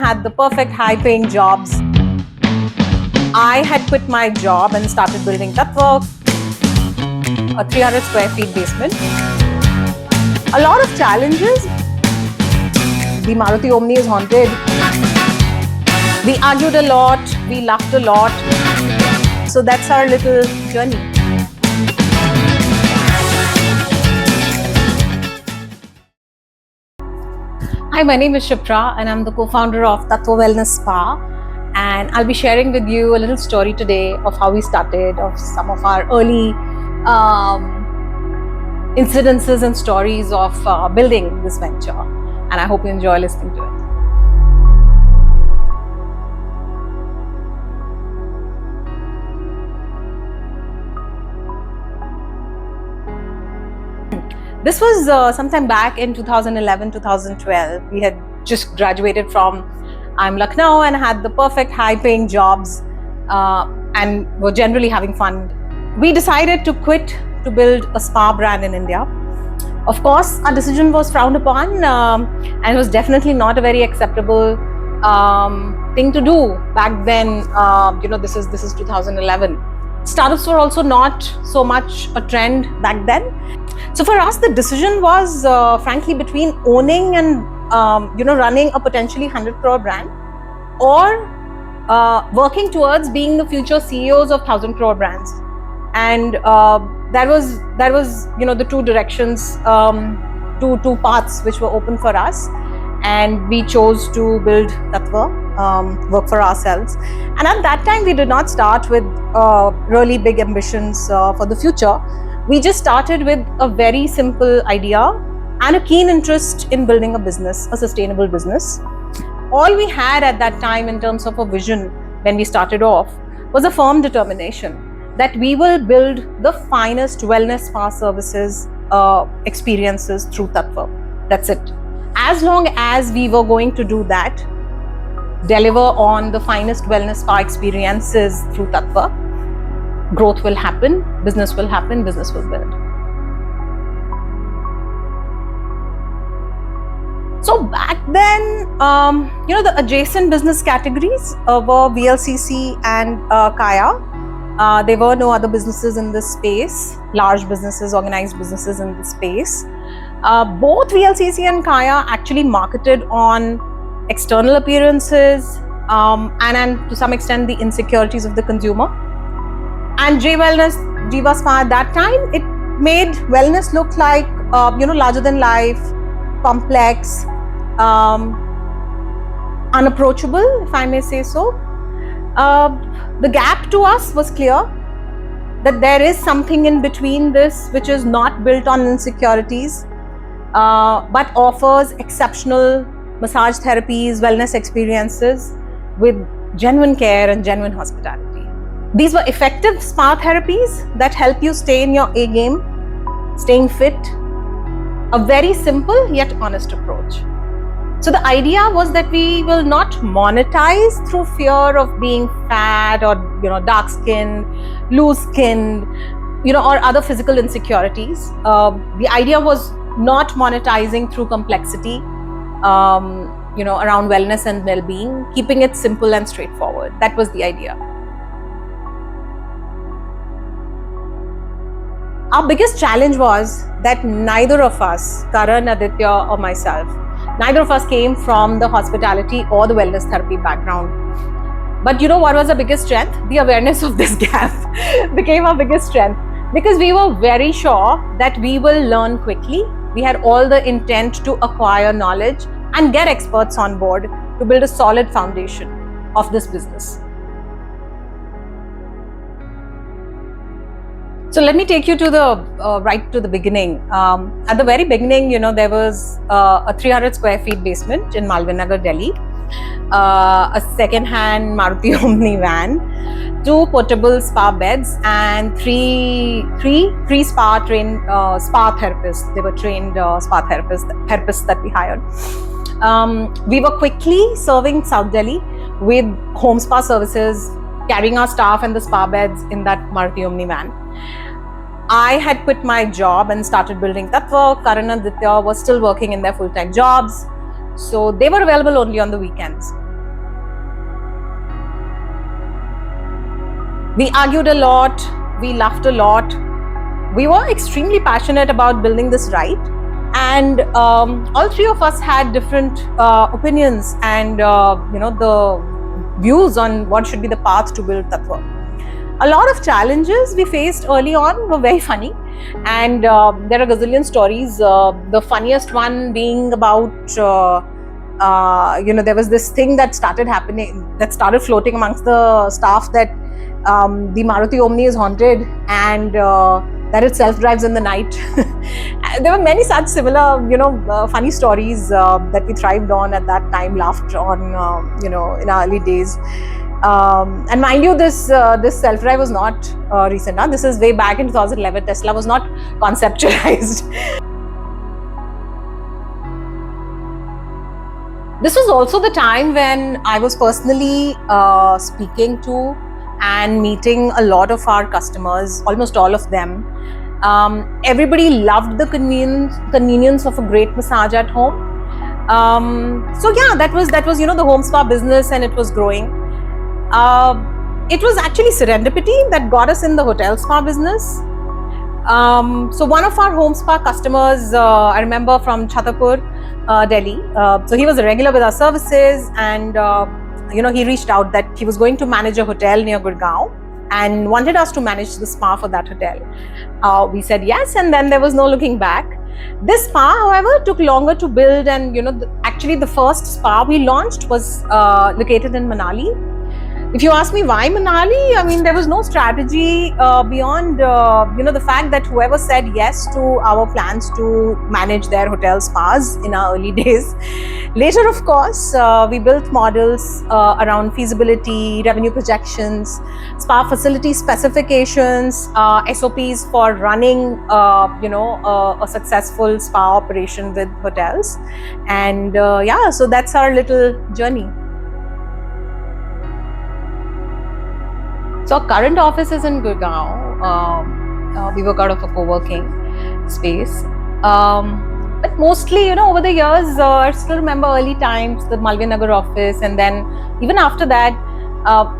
had the perfect high-paying jobs. I had quit my job and started building Tattva, a 300 square feet basement. A lot of challenges. The Maruti Omni is haunted. We argued a lot, we laughed a lot. So that's our little journey. Hi, my name is Shipra and I'm the co-founder of Tattva Wellness Spa. And I'll be sharing with you a little story today of how we started, of some of our early incidences and stories of building this venture. And I hope you enjoy listening to it. This was sometime back in 2011, 2012. We had just graduated from IIM Lucknow and had the perfect high-paying jobs and were generally having fun. We decided to quit to build a spa brand in India. Of course, our decision was frowned upon and it was definitely not a very acceptable thing to do back then. This is 2011. Startups were also not so much a trend back then. So for us, the decision was frankly between owning and running a potentially 100 crore brand, or working towards being the future CEOs of 1,000 crore brands. And that was the two directions, two paths which were open for us. And we chose to build Tattva, work for ourselves. And at that time, we did not start with really big ambitions for the future. We just started with a very simple idea and a keen interest in building a business, a sustainable business. All we had at that time in terms of a vision when we started off was a firm determination that we will build the finest wellness spa services experiences through Tattva. That's it. As long as we were going to do that, deliver on the finest wellness spa experiences through Tattva, growth will happen, business will happen, business will build. So back then, the adjacent business categories were VLCC and Kaya. There were no other businesses in this space, large businesses, organized businesses in this space. Both VLCC and Kaya actually marketed on external appearances and to some extent the insecurities of the consumer. And J Wellness, Jiva Spa at that time, it made wellness look like larger than life, complex, unapproachable, if I may say so. The gap to us was clear that there is something in between this which is not built on insecurities, but offers exceptional massage therapies, wellness experiences with genuine care and genuine hospitality. These were effective spa therapies that help you stay in your A game, staying fit. A very simple yet honest approach. So the idea was that we will not monetize through fear of being fat or dark skinned, loose skinned, or other physical insecurities. The idea was not monetizing through complexity, around wellness and well-being, keeping it simple and straightforward. That was the idea. Our biggest challenge was that neither of us, Karan, Aditya or myself, neither of us came from the hospitality or the wellness therapy background. But what was our biggest strength? The awareness of this gap became our biggest strength, because we were very sure that we will learn quickly. We had all the intent to acquire knowledge and get experts on board to build a solid foundation of this business. So let me take you to the right to the beginning. At the very beginning, there was a 300 square feet basement in Malvin Nagar, Delhi, a second-hand Maruti Omni van, 2 portable spa beds, and three spa trained spa therapists. They were trained spa therapists that we hired. We were quickly serving South Delhi with home spa services, carrying our staff and the spa beds in that Maruti Omni van. I had quit my job and started building Tattva. Karan and Aditya were still working in their full-time jobs. So they were available only on the weekends. We argued a lot, we laughed a lot. We were extremely passionate about building this right. And all three of us had different opinions and the views on what should be the path to build Tattva. A lot of challenges we faced early on were very funny, and there are gazillion stories. The funniest one being about there was this thing that started floating amongst the staff, that the Maruti Omni is haunted and that it self-drives in the night. There were many such similar, funny stories that we thrived on at that time, laughed on, in our early days. And mind you, this self-drive was not recent. This is way back in 2011. Tesla was not conceptualized. This was also the time when I was personally speaking to and meeting a lot of our customers, almost all of them. Everybody loved the convenience of a great massage at home. So yeah, that was the home spa business, and it was growing. It was actually serendipity that got us in the hotel spa business. So one of our home spa customers, I remember, from Chhatarpur, Delhi. So he was a regular with our services, and he reached out that he was going to manage a hotel near Gurgaon and wanted us to manage the spa for that hotel. We said yes, and then there was no looking back. This spa, however, took longer to build, and actually the first spa we launched was located in Manali. If you ask me why Manali, I mean, there was no strategy beyond the fact that whoever said yes to our plans to manage their hotel spas in our early days. Later, of course, we built models around feasibility, revenue projections, spa facility specifications, SOPs for running a successful spa operation with hotels. And so that's our little journey. So our current office is in Gurgaon. We work out of a co-working space. But mostly, over the years, I still remember early times, the Malviya Nagar office, and then even after that,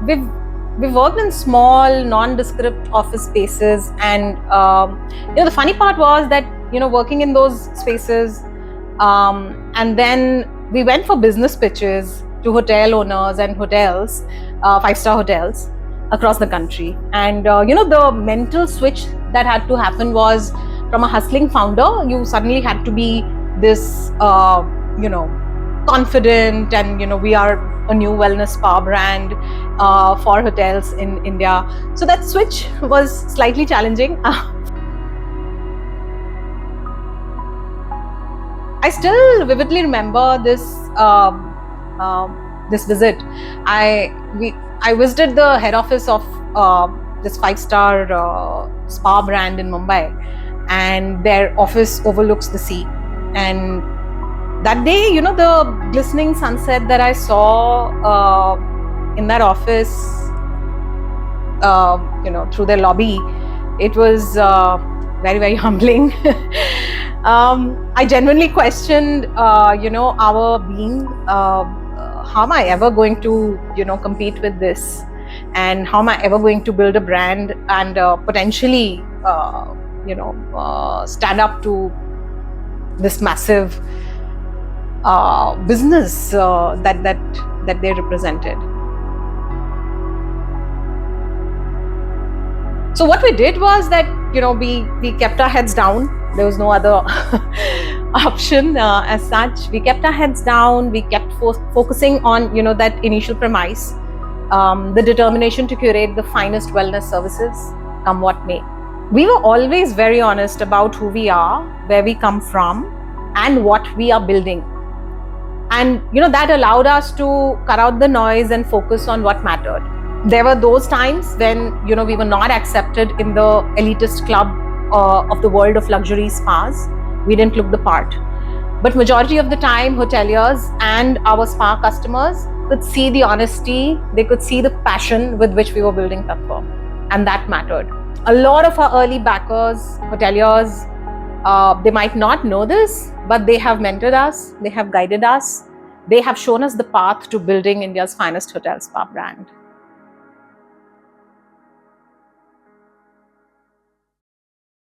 we've worked in small, nondescript office spaces. And the funny part was that working in those spaces, and then we went for business pitches to hotel owners and hotels, 5-star hotels across the country. And the mental switch that had to happen was, from a hustling founder, you suddenly had to be this confident, and we are a new wellness spa brand for hotels in India. So that switch was slightly challenging. I still vividly remember this visit. I visited the head office of this 5-star spa brand in Mumbai, and their office overlooks the sea. And that day, the glistening sunset that I saw in that office, through their lobby, it was very, very humbling. I genuinely questioned, our being. How am I ever going to, compete with this? And how am I ever going to build a brand and potentially, stand up to this massive business that they represented? So what we did was that, we kept our heads down. There was no other option as such. We kept our heads down. We kept focusing on, that initial premise, the determination to curate the finest wellness services, come what may. We were always very honest about who we are, where we come from, and what we are building. And, that allowed us to cut out the noise and focus on what mattered. There were those times when, we were not accepted in the elitist club of the world of luxury spas. We didn't look the part. But majority of the time, hoteliers and our spa customers could see the honesty, they could see the passion with which we were building Tattva. And that mattered. A lot of our early backers, hoteliers, they might not know this, but they have mentored us, they have guided us, they have shown us the path to building India's finest hotel spa brand.